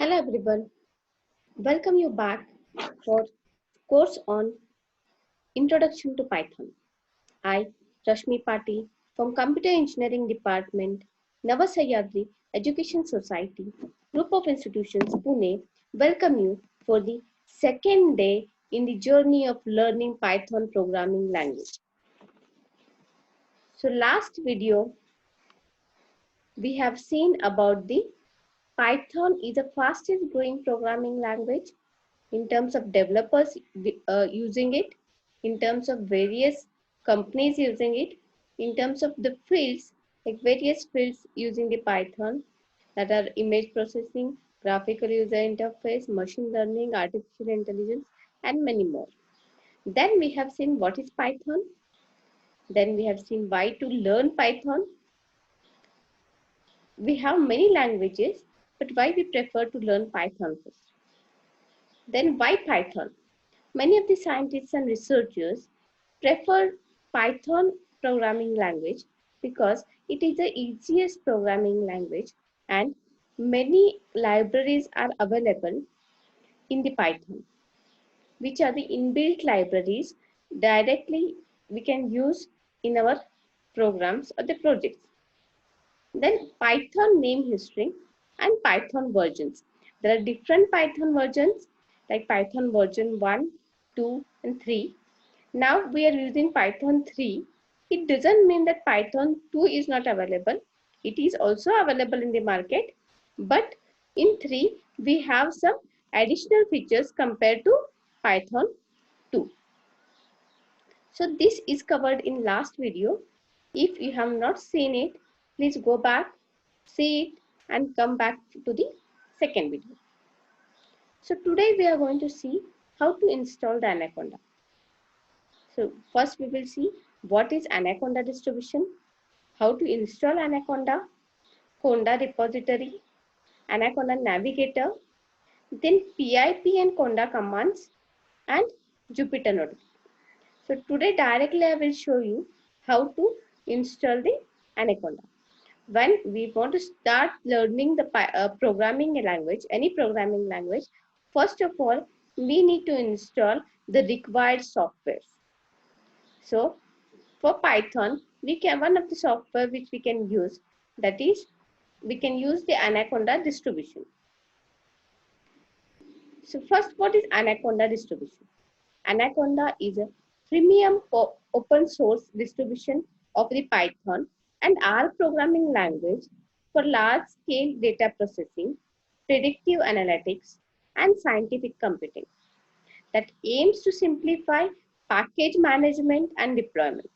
Hello everyone, welcome you back for course on Introduction to Python. I, Rashmi Pati from Computer Engineering Department, Navasahyadri Education Society, Group of Institutions, Pune, welcome you for the second day in the journey of learning Python programming language. So last video, we have seen about the Python is the fastest growing programming language in terms of developers using it, in terms of various companies using it, in terms of the fields, like various fields using the Python that are image processing, graphical user interface, machine learning, artificial intelligence, and many more. Then we have seen what is Python. Then we have seen why to learn Python. We have many languages, but why we prefer to learn Python first. Then why Python? Many of the scientists and researchers prefer Python programming language because it is the easiest programming language and many libraries are available in the Python, which are the inbuilt libraries directly we can use in our programs or the projects. Then Python name history and Python versions. There are different Python versions like Python version 1, 2 and 3. Now we are using Python 3. It doesn't mean that Python 2 is not available. It is also available in the market. But in 3, we have some additional features compared to Python 2. So this is covered in last video. If you have not seen it, please go back, see it and come back to the second video. So today we are going to see how to install the Anaconda. So first we will see what is Anaconda distribution, how to install Anaconda, Conda repository, Anaconda navigator, then pip and Conda commands and Jupyter Notebook. So today directly I will show you how to install the Anaconda. When we want to start learning the programming language, any programming language, first of all, we need to install the required software. So for Python, one of the software which we can use, that is, we can use the Anaconda distribution. So first, what is Anaconda distribution? Anaconda is a premium open source distribution of the Python and R programming language for large scale data processing, predictive analytics, and scientific computing that aims to simplify package management and deployment.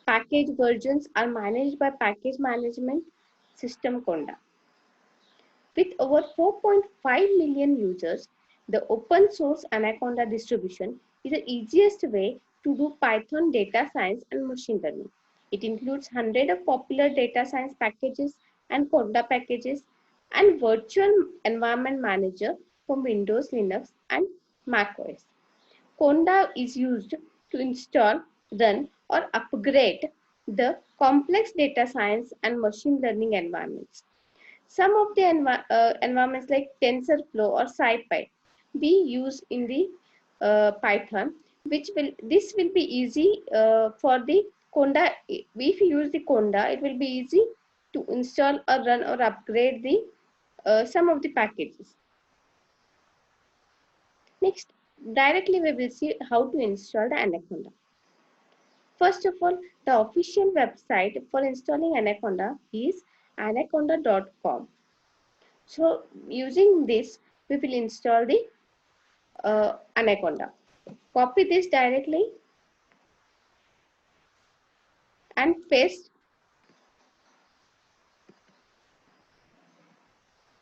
Package versions are managed by package management system Conda. With over 4.5 million users, the open source Anaconda distribution is the easiest way to do Python data science and machine learning. It includes hundreds of popular data science packages and Conda packages and virtual environment manager for Windows, Linux, and macOS. Conda is used to install, run, or upgrade the complex data science and machine learning environments. Some of the environments like TensorFlow or SciPy we use in the Python, this will be easy for the Conda. If you use the Conda, it will be easy to install or run or upgrade the some of the packages. Next, directly we will see how to install the Anaconda. First of all, the official website for installing Anaconda is anaconda.com. So using this, we will install the Anaconda. Copy this directly and paste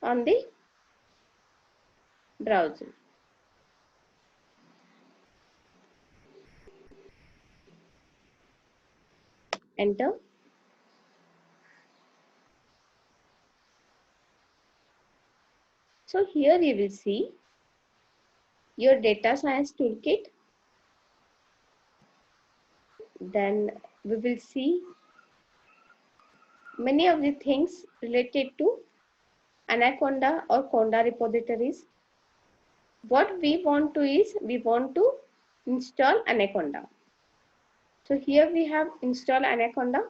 on the browser. Enter. So here you will see your data science toolkit. Then we will see many of the things related to Anaconda or Conda repositories. What we want to is, we want to install Anaconda. So here we have install Anaconda.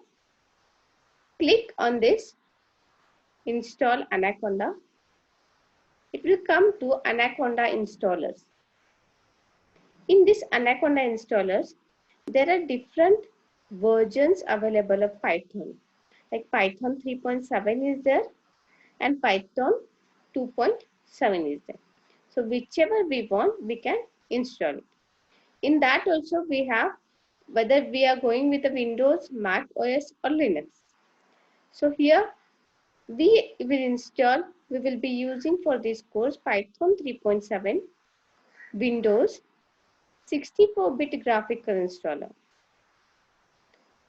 Click on this, install Anaconda. It will come to Anaconda installers. In this Anaconda installers, there are different versions available of Python. Like Python 3.7 is there and Python 2.7 is there. So whichever we want, we can install it. In that also we have whether we are going with the Windows, Mac OS or Linux. So here we will be using for this course Python 3.7, Windows, 64-bit graphical installer.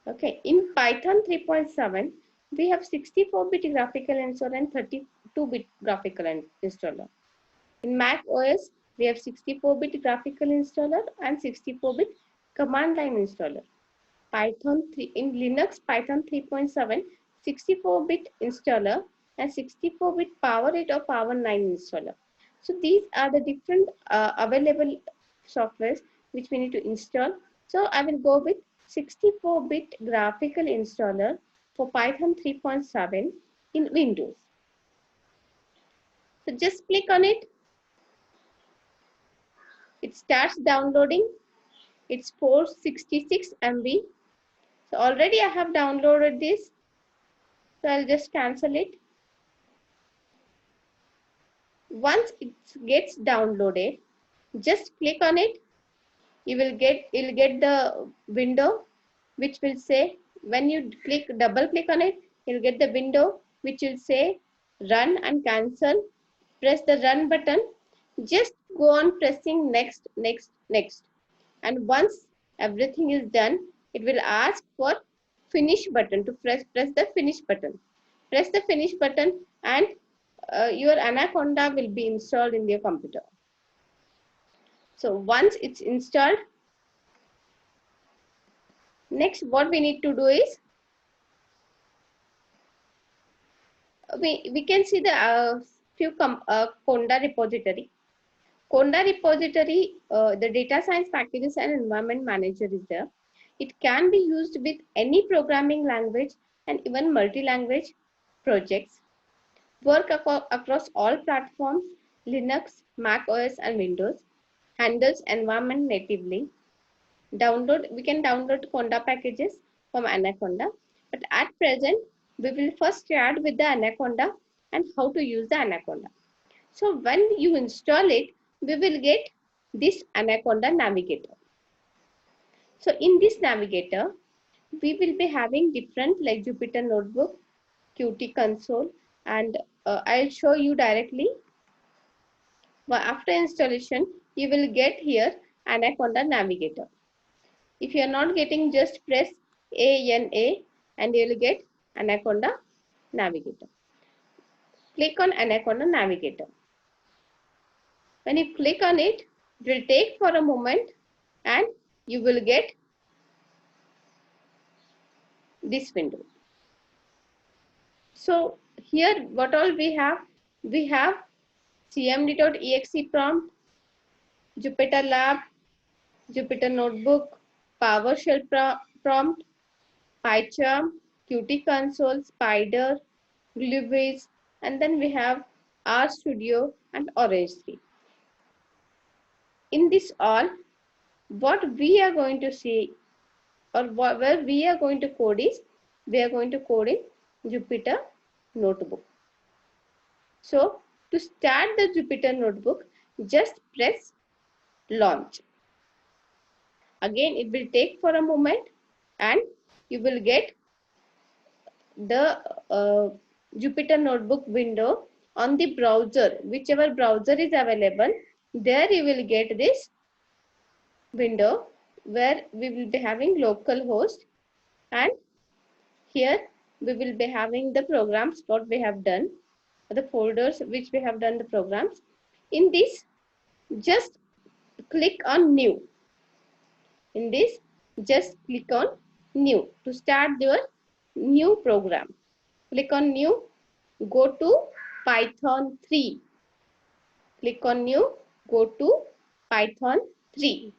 Okay, in Python 3.7, we have 64-bit graphical installer and 32-bit graphical installer. In Mac OS, we have 64-bit graphical installer and 64-bit command line installer. In Linux, Python 3.7, 64-bit installer and 64-bit Power 8 or Power 9 installer. So these are the different available softwares which we need to install. So I will go with 64-bit graphical installer for Python 3.7 in Windows. So just click on it. It starts downloading. It's 466 MB. So already I have downloaded this. So I'll just cancel it. Once it gets downloaded, just click on it. You'll get the window which will say, when you double click on it, you'll get the window which will say run and cancel. Press the run button. Just go on pressing next, next, next. And once everything is done, it will ask for finish button to press the finish button. Press the finish button and your Anaconda will be installed in your computer. So once it's installed, next what we need to do is, we can see the few Conda repository. Conda repository, the data science packages and environment manager is there. It can be used with any programming language and even multi-language projects. Work across all platforms, Linux, Mac OS and Windows. Handles environment natively. We can download Conda packages from Anaconda. But at present, we will first start with the Anaconda and how to use the Anaconda. So when you install it, we will get this Anaconda navigator. So in this navigator, we will be having different like Jupyter Notebook, Qt console, and I'll show you directly. But after installation, you will get here Anaconda navigator. If you are not getting, just press ANA and you will get Anaconda navigator. Click on Anaconda navigator. When you click on it, it will take for a moment and you will get this window. So here what all we have cmd.exe prompt, Jupyter Lab, Jupyter Notebook, PowerShell prompt, PyCharm, Qt console, Spider, Glueviz, and then we have RStudio and Orange 3. In this all, what we are going to see or where we are going to code is, we are going to code in Jupyter Notebook. So to start the Jupyter Notebook, just press launch. Again, it will take for a moment and you will get the Jupyter Notebook window on the browser. Whichever browser is available, there you will get this window where we will be having localhost, and here we will be having the programs what we have done, the folders which we have done the programs. In this, just click on new. In this, just click on new to start your new program. Click on new, go to Python 3. Click on new, go to Python 3.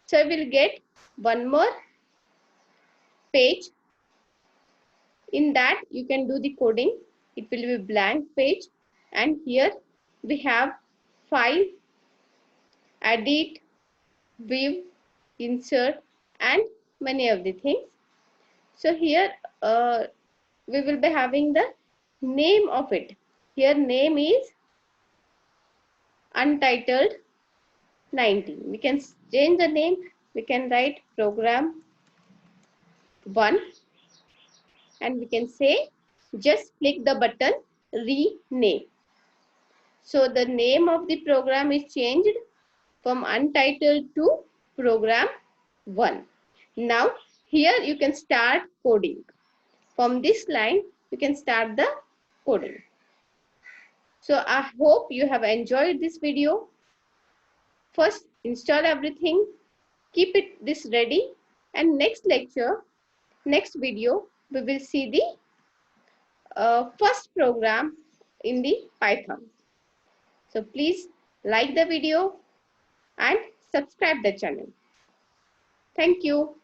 So we'll get one more page. In that you can do the coding. It will be blank page, and here we have file, edit, view, insert, and many of the things. So here we will be having the name of it. Here name is untitled 19. We can change the name. We can write program 1, and we can say just click the button rename. So the name of the program is changed from untitled to program 1. Now here you can start coding. From this line you can start the coding. So I hope you have enjoyed this video. First install everything, keep this ready, and next lecture, next video, we will see the first program in the Python. So please like the video and subscribe the channel. Thank you.